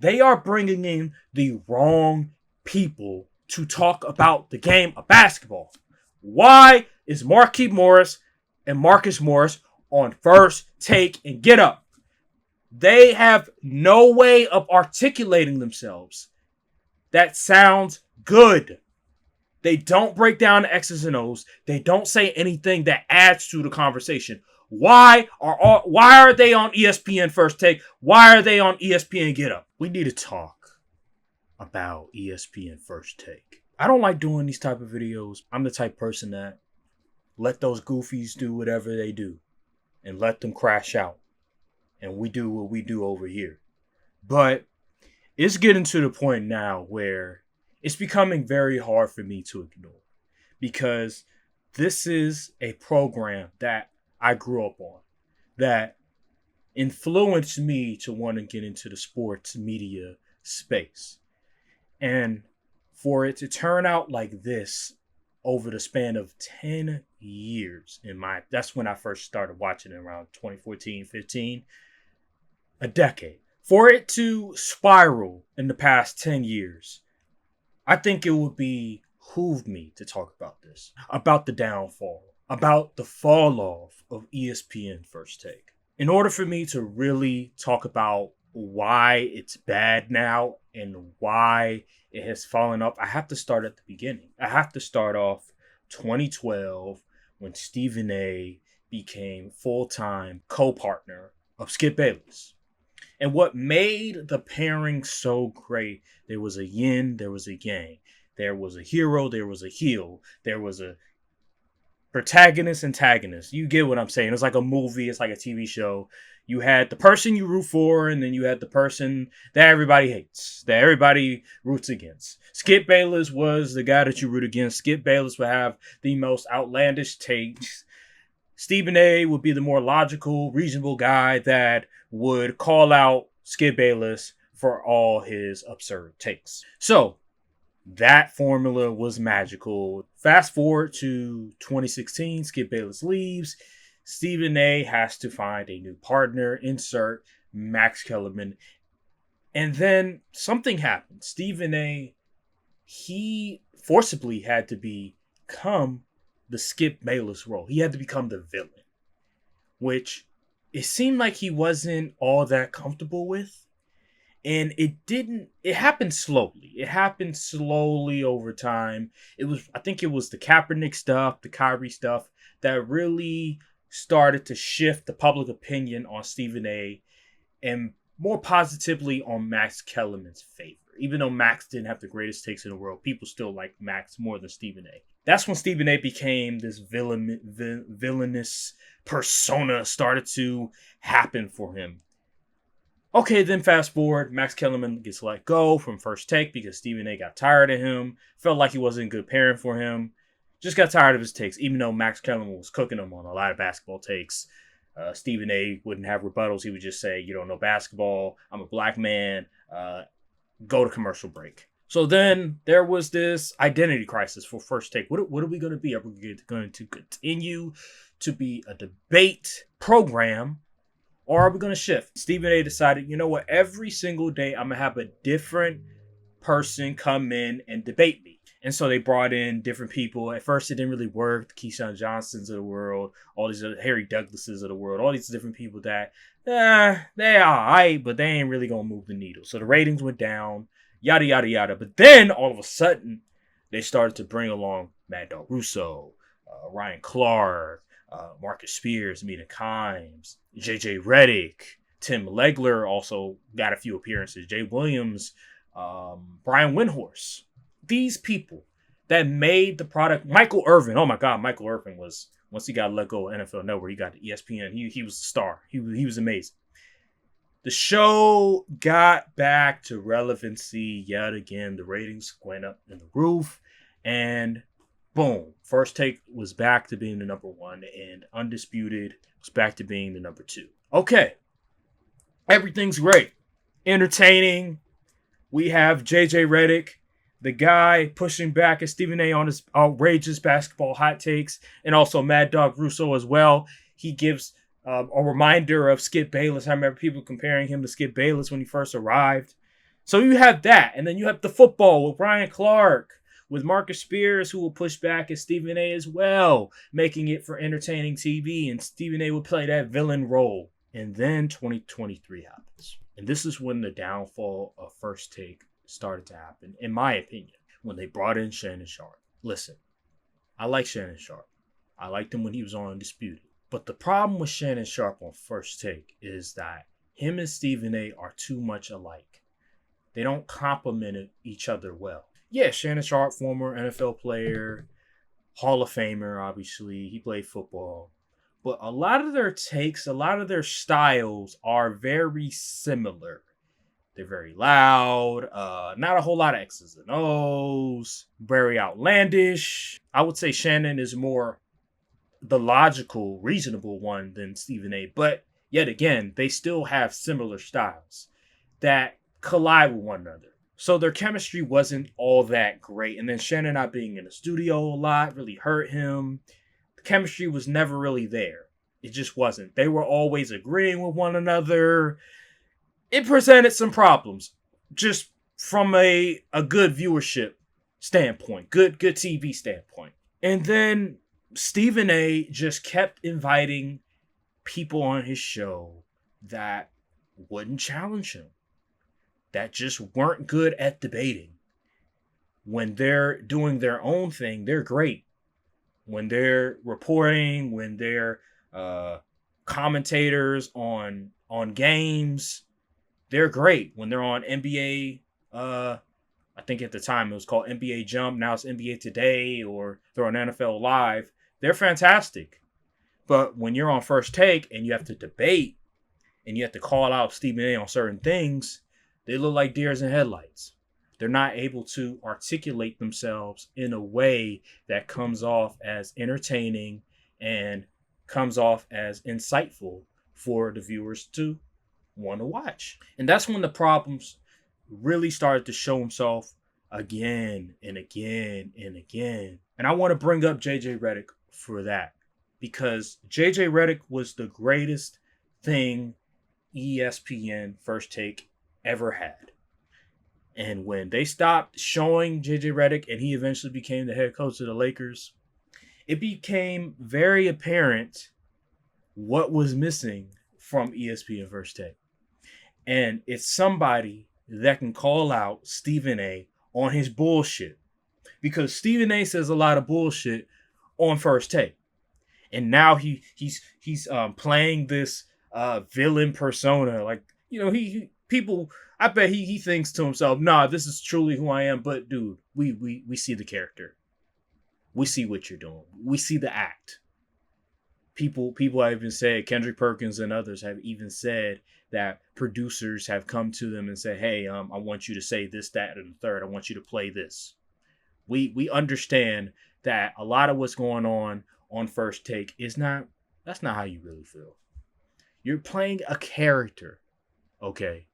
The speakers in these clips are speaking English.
They are bringing in the wrong people to talk about the game of basketball. Why is Marquise Morris and Marcus Morris on First Take and Get Up? They have no way of articulating themselves that sounds good. They don't break down the X's and O's. They don't say anything that adds to the conversation. Why are they on ESPN First Take? Why are they on ESPN Get Up? We need to talk about ESPN First Take. I don't like doing these type of videos. I'm the type of person that let those goofies do whatever they do and let them crash out. And we do what we do over here. But it's getting to the point now where it's becoming very hard for me to ignore, because this is a program that I grew up on, that influenced me to want to get into the sports media space. And for it to turn out like this over the span of 10 years, that's when I first started watching it, around 2014, 15, a decade. For it to spiral in the past 10 years, I think it would behoove me to talk about this, about the downfall, about the fall off of ESPN First Take. In order for me to really talk about why it's bad now and why it has fallen off, I have to start at the beginning. I have to start off 2012 when Stephen A. became full-time co-partner of Skip Bayless. And what made the pairing so great, there was a yin, there was a yang. There was a hero, there was a heel. There was a protagonist, antagonist. You get what I'm saying. It's like a movie, it's like a TV show. You had the person you root for, and then you had the person that everybody hates, that everybody roots against. Skip Bayless was the guy that you root against. Skip Bayless would have the most outlandish takes. Stephen A. would be the more logical, reasonable guy that would call out Skip Bayless for all his absurd takes. So that formula was magical. Fast forward to 2016, Skip Bayless leaves. Stephen A. has to find a new partner, insert Max Kellerman. And then something happened. Stephen A., he forcibly had to become the Skip Bayless role. He had to become the villain, which it seemed like he wasn't all that comfortable with. And it happened slowly. It happened slowly over time. I think it was the Kaepernick stuff, the Kyrie stuff that really started to shift the public opinion on Stephen A. and more positively on Max Kellerman's favor. Even though Max didn't have the greatest takes in the world, people still liked Max more than Stephen A. That's when Stephen A. became this villainous persona, started to happen for him. Okay, then fast forward, Max Kellerman gets let go from First Take because Stephen A. got tired of him, felt like he wasn't a good parent for him, just got tired of his takes, even though Max Kellerman was cooking him on a lot of basketball takes. Stephen A. wouldn't have rebuttals. He would just say, you don't know basketball, I'm a black man, go to commercial break. So then there was this identity crisis for First Take. What are we going to be? Are we going to continue to be a debate program, or are we going to shift? Stephen A. decided, you know what? Every single day I'm going to have a different person come in and debate me. And so they brought in different people. At first it didn't really work. The Keyshawn Johnsons of the world, all these other Harry Douglases of the world, all these different people that, they are alright, but they ain't really going to move the needle. So the ratings went down, yada, yada, yada. But then all of a sudden, they started to bring along Mad Dog Russo, Ryan Clark, Marcus Spears, Mina Kimes, JJ Redick, Tim Legler also got a few appearances, Jay Williams, Brian Windhorst. These people that made the product. Michael Irvin. Oh my God, Michael Irvin was, once he got let go of NFL Network, he got to ESPN. He was a star. He was amazing. The show got back to relevancy yet again. The ratings went up in the roof, and boom, First Take was back to being the number one, and Undisputed was back to being the number two. Okay, everything's great, entertaining. We have JJ Redick, the guy pushing back at Stephen A. on his outrageous basketball hot takes, and also Mad Dog Russo as well. He gives a reminder of Skip Bayless. I remember people comparing him to Skip Bayless when he first arrived. So you have that, and then you have the football with Ryan Clark, with Marcus Spears, who will push back at Stephen A as well, making it for entertaining TV, and Stephen A would play that villain role. And then 2023 happens. And this is when the downfall of First Take started to happen, in my opinion, when they brought in Shannon Sharpe. Listen, I like Shannon Sharpe. I liked him when he was on Undisputed. But the problem with Shannon Sharpe on First Take is that him and Stephen A are too much alike. They don't complement each other well. Yeah, Shannon Sharpe, former NFL player, Hall of Famer, obviously. He played football. But a lot of their takes, a lot of their styles are very similar. They're very loud, not a whole lot of X's and O's, very outlandish. I would say Shannon is more the logical, reasonable one than Stephen A. But yet again, they still have similar styles that collide with one another. So their chemistry wasn't all that great. And then Shannon not being in the studio a lot really hurt him. The chemistry was never really there. It just wasn't. They were always agreeing with one another. It presented some problems just from a good viewership standpoint, good TV standpoint. And then Stephen A just kept inviting people on his show that wouldn't challenge him, that just weren't good at debating. When they're doing their own thing, they're great. When they're reporting, when they're commentators on games, they're great. When they're on NBA, I think at the time it was called NBA Jump, now it's NBA Today, or they're on NFL Live, they're fantastic. But when you're on First Take and you have to debate and you have to call out Stephen A on certain things, they look like deers in headlights. They're not able to articulate themselves in a way that comes off as entertaining and comes off as insightful for the viewers to want to watch. And that's when the problems really started to show himself again and again and again. And I want to bring up JJ Redick for that, because JJ Redick was the greatest thing ESPN First Take ever had. And when they stopped showing JJ Redick and he eventually became the head coach of the Lakers, it became very apparent what was missing from ESPN First Take. And it's somebody that can call out Stephen A on his bullshit, because Stephen A says a lot of bullshit on First Take. And now he's playing this villain persona. Like, you know, I bet he thinks to himself, nah, this is truly who I am. But dude, we see the character. We see what you're doing. We see the act. People have even said, Kendrick Perkins and others have even said that producers have come to them and said, hey, I want you to say this, that, and the third. I want you to play this. We understand that a lot of what's going on First Take that's not how you really feel. You're playing a character, okay?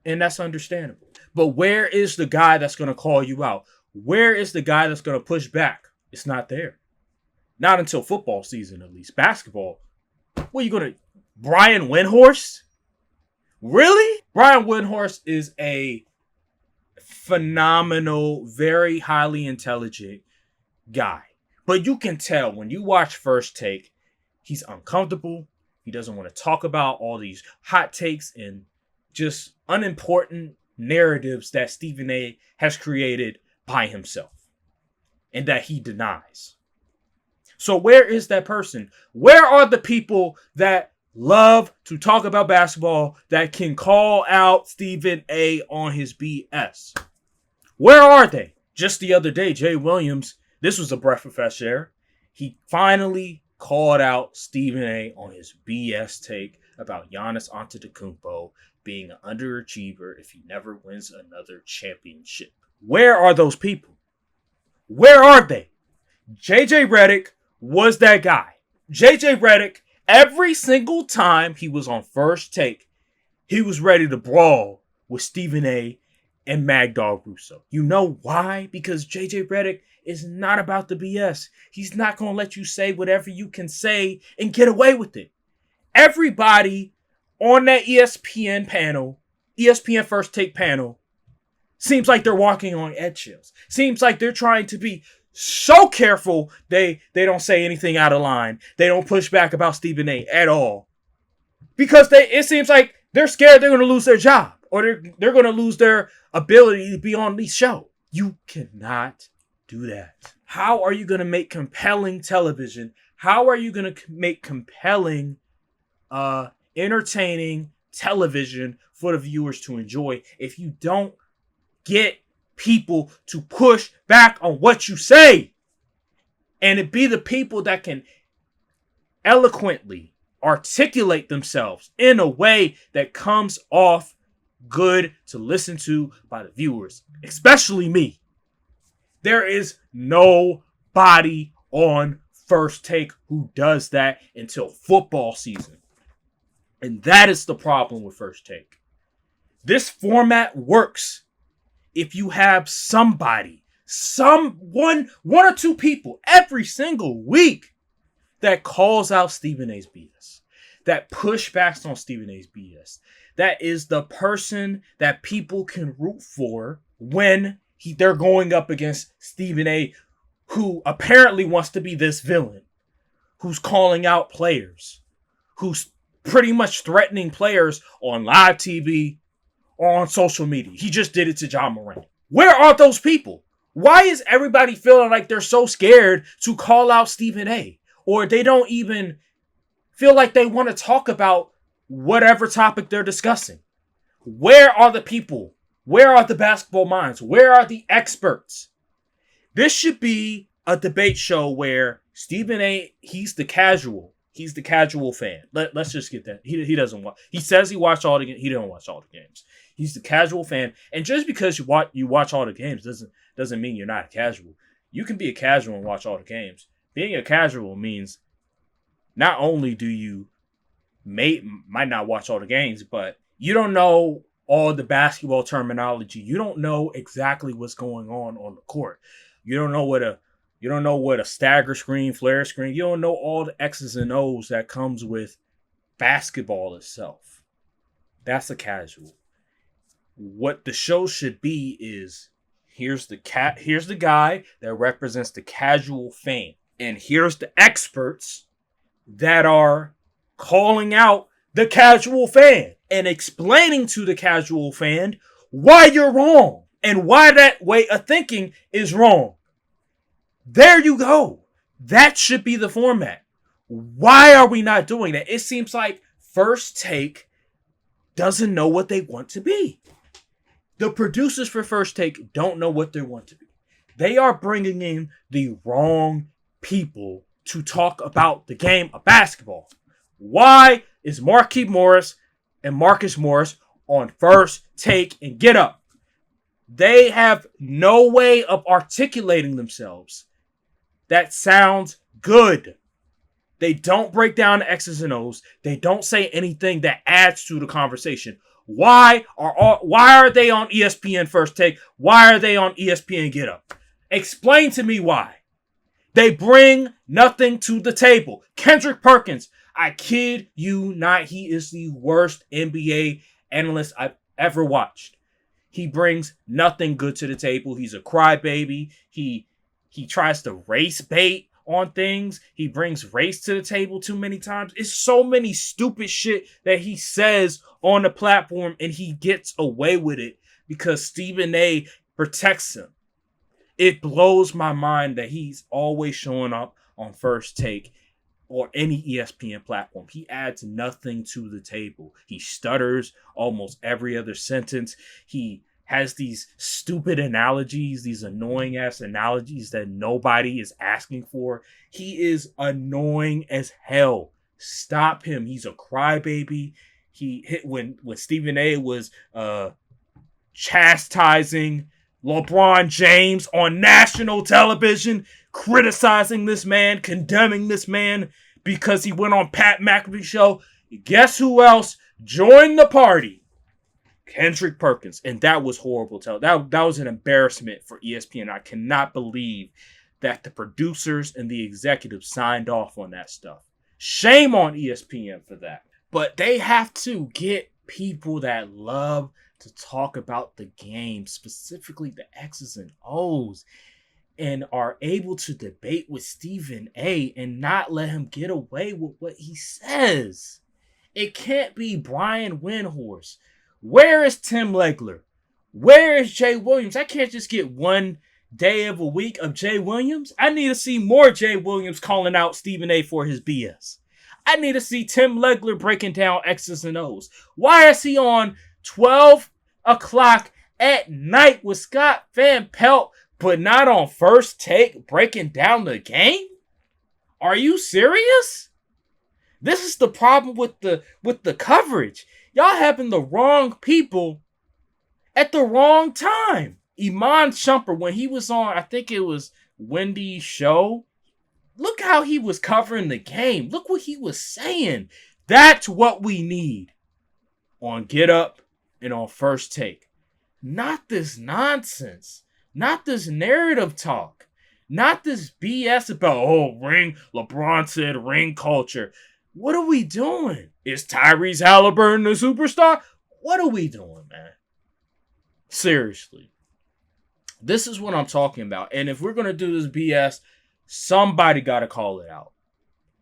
And that's understandable. But where is the guy that's going to call you out? Where is the guy that's going to push back? It's not there. Not until football season, at least. Basketball. What are you going to... Brian Windhorst? Really? Brian Windhorst is a phenomenal, very highly intelligent guy. But you can tell when you watch First Take, he's uncomfortable. He doesn't want to talk about all these hot takes and just unimportant narratives that Stephen A has created by himself and that he denies. So where is that person? Where are the people that love to talk about basketball that can call out Stephen A on his BS? Where are they? Just the other day, Jay Williams, this was a breath of fresh air. He finally called out Stephen A on his BS take about Giannis Antetokounmpo being an underachiever if he never wins another championship. Where are those people? Where are they? JJ Redick was that guy. JJ Redick, every single time he was on First Take, he was ready to brawl with Stephen A and Mad Dog Russo. You know why? Because JJ Redick is not about the BS. He's not going to let you say whatever you can say and get away with it. Everybody on that ESPN panel ESPN First Take panel seems like they're walking on eggshells. Seems like they're trying to be so careful they don't say anything out of line. They don't push back about Stephen A. at all. Because it seems like they're scared they're going to lose their job. Or they're going to lose their ability to be on the show. You cannot do that. How are you going to make compelling television? How are you going to make compelling, entertaining television for the viewers to enjoy if you don't get people to push back on what you say? And it be the people that can eloquently articulate themselves in a way that comes off good to listen to by the viewers, especially me. There is nobody on First Take who does that until football season. And that is the problem with First Take. This format works if you have somebody, one or two people every single week that calls out Stephen A's BS, that push backs on Stephen A's BS, that is the person that people can root for when they're going up against Stephen A, who apparently wants to be this villain, who's calling out players, who's pretty much threatening players on live TV or on social media. He just did it to John Moran. Where are those people? Why is everybody feeling like they're so scared to call out Stephen A? Or they don't even feel like they want to talk about whatever topic they're discussing? Where are the people? Where are the basketball minds? Where are the experts? This should be a debate show where Stephen A, he's the casual fan. Let's just get that. He doesn't watch. He says he watched all the games. He didn't watch all the games. He's the casual fan. And just because you watch all the games doesn't mean you're not a casual. You can be a casual and watch all the games. Being a casual means not only do you might not watch all the games, but you don't know all the basketball terminology. You don't know exactly what's going on the court. You don't know what a stagger screen, flare screen. You don't know all the X's and O's that comes with basketball itself. That's a casual. What the show should be is here's the guy that represents the casual fan, and here's the experts that are calling out the casual fan and explaining to the casual fan why you're wrong and why that way of thinking is wrong. There you go. That should be the format. Why are we not doing that? It seems like First Take doesn't know what they want to be. The producers for First Take don't know what they want to be. They are bringing in the wrong people to talk about the game of basketball. Why is Markieff Morris and Marcus Morris on First Take and Get Up? They have no way of articulating themselves that sounds good. They don't break down the X's and O's. They don't say anything that adds to the conversation. Why are they on ESPN First Take? Why are they on ESPN Get Up? Explain to me why. They bring nothing to the table. Kendrick Perkins, I kid you not, he is the worst NBA analyst I've ever watched. He brings nothing good to the table. He's a crybaby. He tries to race bait on things. He brings race to the table too many times. It's so many stupid shit that he says on the platform, and he gets away with it because Stephen A protects him. It blows my mind that he's always showing up on First Take or any ESPN platform. He adds nothing to the table. He stutters almost every other sentence. He has these stupid analogies, these annoying ass analogies that nobody is asking for. He is annoying as hell. Stop him. He's a crybaby. He hit when Stephen A was chastising LeBron James on national television, criticizing this man, condemning this man because he went on Pat McAfee's show. Guess who else joined the party? Kendrick Perkins. And that was horrible. That was an embarrassment for ESPN. I cannot believe that the producers and the executives signed off on that stuff. Shame on ESPN for that. But they have to get people that love to talk about the game, specifically the X's and O's, and are able to debate with Stephen A and not let him get away with what he says. It can't be Brian Windhorst. Where is Tim Legler? Where is Jay Williams? I can't just get one day of a week of Jay Williams. I need to see more Jay Williams calling out Stephen A for his BS. I need to see Tim Legler breaking down X's and O's. Why is he on 12 o'clock at night with Scott Van Pelt, but not on First Take breaking down the game? Are you serious? This is the problem with the coverage. Y'all having the wrong people at the wrong time. Iman Shumpert, when he was on, I think it was Wendy's show, look how he was covering the game. Look what he was saying. That's what we need on Get Up and on First Take. Not this nonsense. Not this narrative talk. Not this BS about, LeBron said ring culture. What are we doing? Is Tyrese Halliburton a superstar? What are we doing, man? Seriously. This is what I'm talking about. And if we're going to do this BS, somebody got to call it out.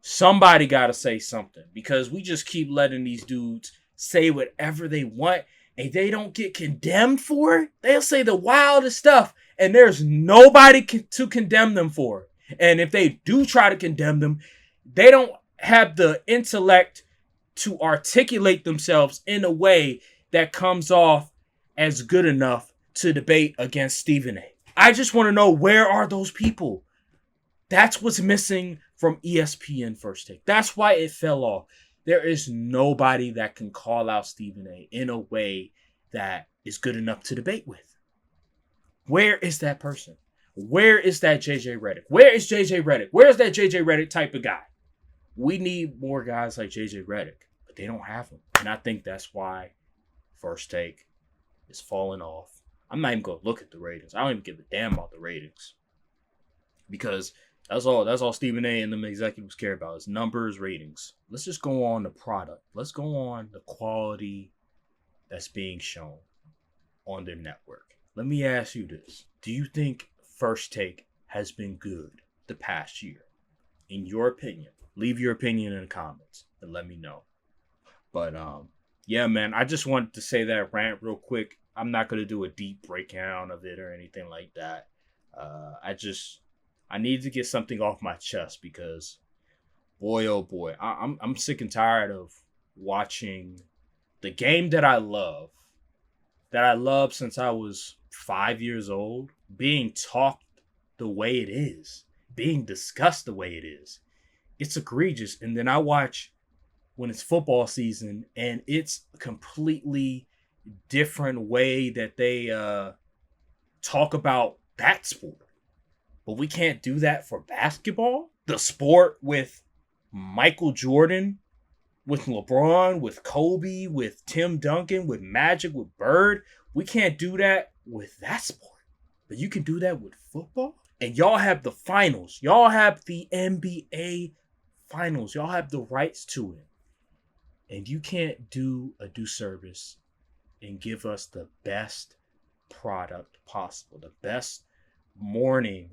Somebody got to say something. Because we just keep letting these dudes say whatever they want and they don't get condemned for it. They'll say the wildest stuff and there's nobody to condemn them for it. And if they do try to condemn them, they don't have the intellect to articulate themselves in a way that comes off as good enough to debate against Stephen A. I just want to know, where are those people? That's what's missing from ESPN First Take. That's why it fell off. There is nobody that can call out Stephen A in a way that is good enough to debate with. Where is that person? Where is that JJ Redick? Where is JJ Redick? Where is that JJ Redick type of guy? We need more guys like JJ Redick, but they don't have them. And I think that's why First Take is falling off. I'm not even going to look at the ratings. I don't even give a damn about the ratings. Because that's all Stephen A and them executives care about is numbers, ratings. Let's just go on the product. Let's go on the quality that's being shown on their network. Let me ask you this. Do you think First Take has been good the past year? In your opinion. Leave your opinion in the comments and let me know. But yeah, man, I just wanted to say that rant real quick. I'm not going to do a deep breakdown of it or anything like that. I need to get something off my chest because, boy, oh boy, I'm sick and tired of watching the game that I love since I was 5 years old, being talked the way it is, being discussed the way it is. It's egregious. And then I watch when it's football season and it's a completely different way that they talk about that sport. But we can't do that for basketball. The sport with Michael Jordan, with LeBron, with Kobe, with Tim Duncan, with Magic, with Bird. We can't do that with that sport. But you can do that with football. And y'all have the finals. Y'all have the NBA finals. Y'all have the rights to it. And you can't do a disservice and give us the best product possible. The best morning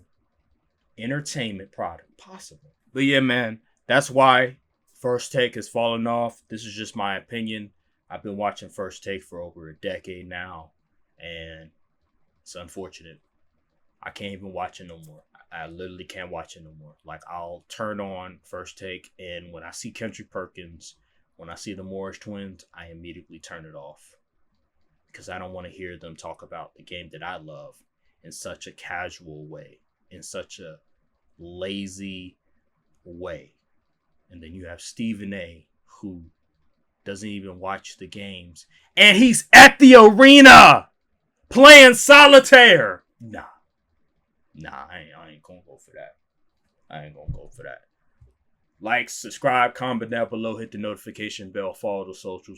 entertainment product possible. But yeah, man, that's why First Take has fallen off. This is just my opinion. I've been watching First Take for over a decade now. And it's unfortunate. I can't even watch it no more. I literally can't watch it no more. Like, I'll turn on First Take, and when I see Country Perkins, when I see the Morris twins, I immediately turn it off. Because I don't want to hear them talk about the game that I love in such a casual way, in such a lazy way. And then you have Stephen A, who doesn't even watch the games. And he's at the arena playing solitaire. Nah, I ain't gonna go for that. I ain't gonna go for that. Like, subscribe, comment down below, hit the notification bell, follow the socials.